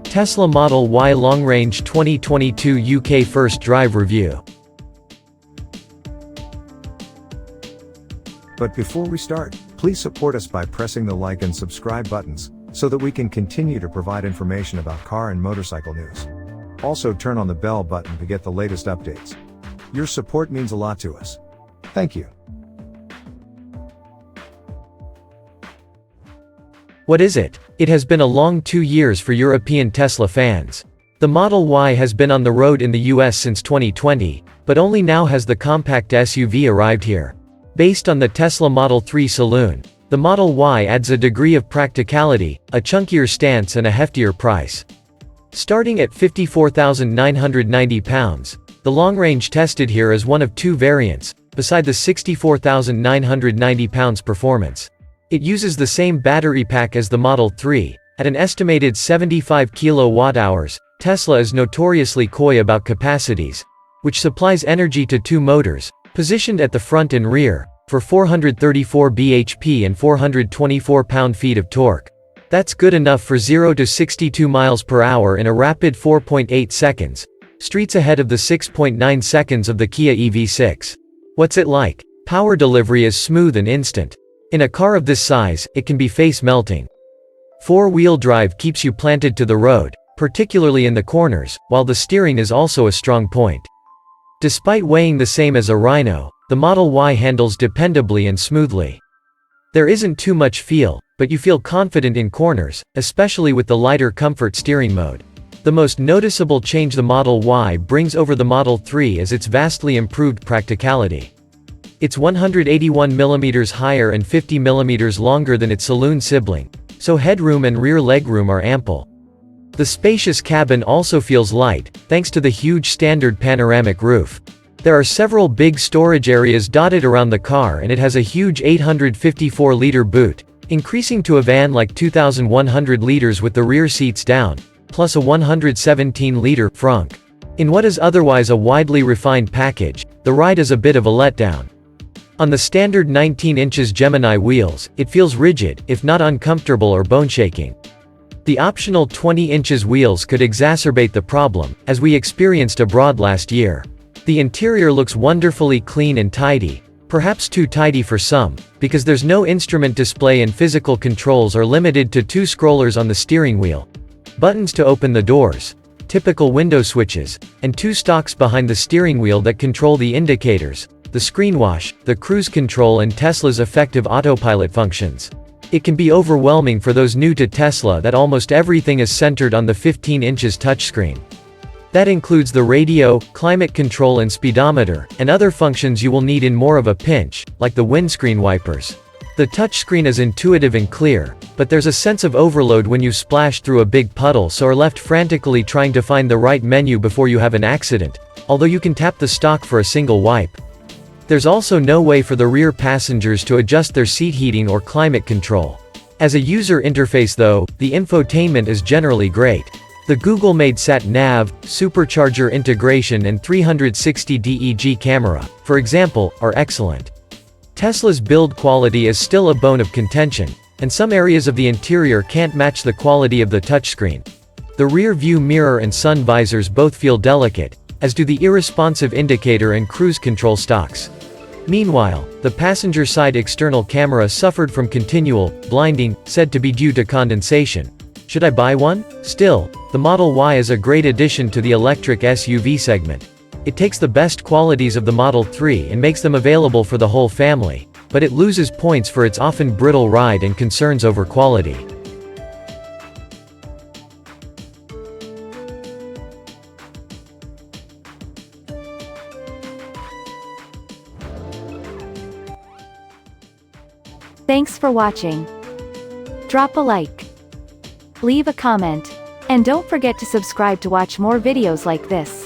Tesla Model Y Long Range 2022 UK First Drive Review. But before we start, please support us by pressing the like and subscribe buttons, so that we can continue to provide information about car and motorcycle news. Also turn on the bell button to get the latest updates. Your support means a lot to us. Thank you. What is it? It has been a long 2 years for European Tesla fans. The Model Y has been on the road in the US since 2020, but only now has the compact SUV arrived here. Based on the Tesla Model 3 Saloon, the Model Y adds a degree of practicality, a chunkier stance and a heftier price. Starting at £54,990, the long range tested here is one of two variants, beside the £64,990 performance. It uses the same battery pack as the Model 3, at an estimated 75 kWh. Tesla is notoriously coy about capacities, which supplies energy to two motors, positioned at the front and rear, for 434 bhp and 424 pound-feet of torque. That's good enough for 0 to 62 miles per hour in a rapid 4.8 seconds, streets ahead of the 6.9 seconds of the Kia EV6. What's it like? Power delivery is smooth and instant. In a car of this size, it can be face-melting. Four-wheel drive keeps you planted to the road, particularly in the corners, while the steering is also a strong point. Despite weighing the same as a Rhino, the Model Y handles dependably and smoothly. There isn't too much feel, but you feel confident in corners, especially with the lighter comfort steering mode. The most noticeable change the Model Y brings over the Model 3 is its vastly improved practicality. It's 181 mm higher and 50 mm longer than its saloon sibling, so headroom and rear legroom are ample. The spacious cabin also feels light, thanks to the huge standard panoramic roof. There are several big storage areas dotted around the car, and it has a huge 854-liter boot, increasing to a van-like 2,100 liters with the rear seats down, plus a 117-liter frunk. In what is otherwise a widely refined package, the ride is a bit of a letdown. On the standard 19 inches Gemini wheels, it feels rigid, if not uncomfortable or bone-shaking. The optional 20 inches wheels could exacerbate the problem, as we experienced abroad last year. The interior looks wonderfully clean and tidy, perhaps too tidy for some, because there's no instrument display and physical controls are limited to two scrollers on the steering wheel, buttons to open the doors, typical window switches, and two stalks behind the steering wheel that control the indicators, the screen wash, the cruise control and Tesla's effective autopilot functions. It can be overwhelming for those new to Tesla that almost everything is centered on the 15 inches touchscreen. That includes the radio, climate control and speedometer, and other functions you will need in more of a pinch, like the windscreen wipers. The touchscreen is intuitive and clear, but there's a sense of overload when you splash through a big puddle, so are left frantically trying to find the right menu before you have an accident, although you can tap the stalk for a single wipe. There's also no way for the rear passengers to adjust their seat heating or climate control. As a user interface though, the infotainment is generally great. The Google-made sat-nav, supercharger integration and 360 DEG camera, for example, are excellent. Tesla's build quality is still a bone of contention, and some areas of the interior can't match the quality of the touchscreen. The rear view mirror and sun visors both feel delicate, as do the irresponsive indicator and cruise control stalks. Meanwhile, the passenger side external camera suffered from continual blinding, said to be due to condensation. Should I buy one? Still, the Model Y is a great addition to the electric SUV segment. It takes the best qualities of the Model 3 and makes them available for the whole family, but it loses points for its often brittle ride and concerns over quality. Thanks for watching. Drop a like. Leave a comment. And don't forget to subscribe to watch more videos like this.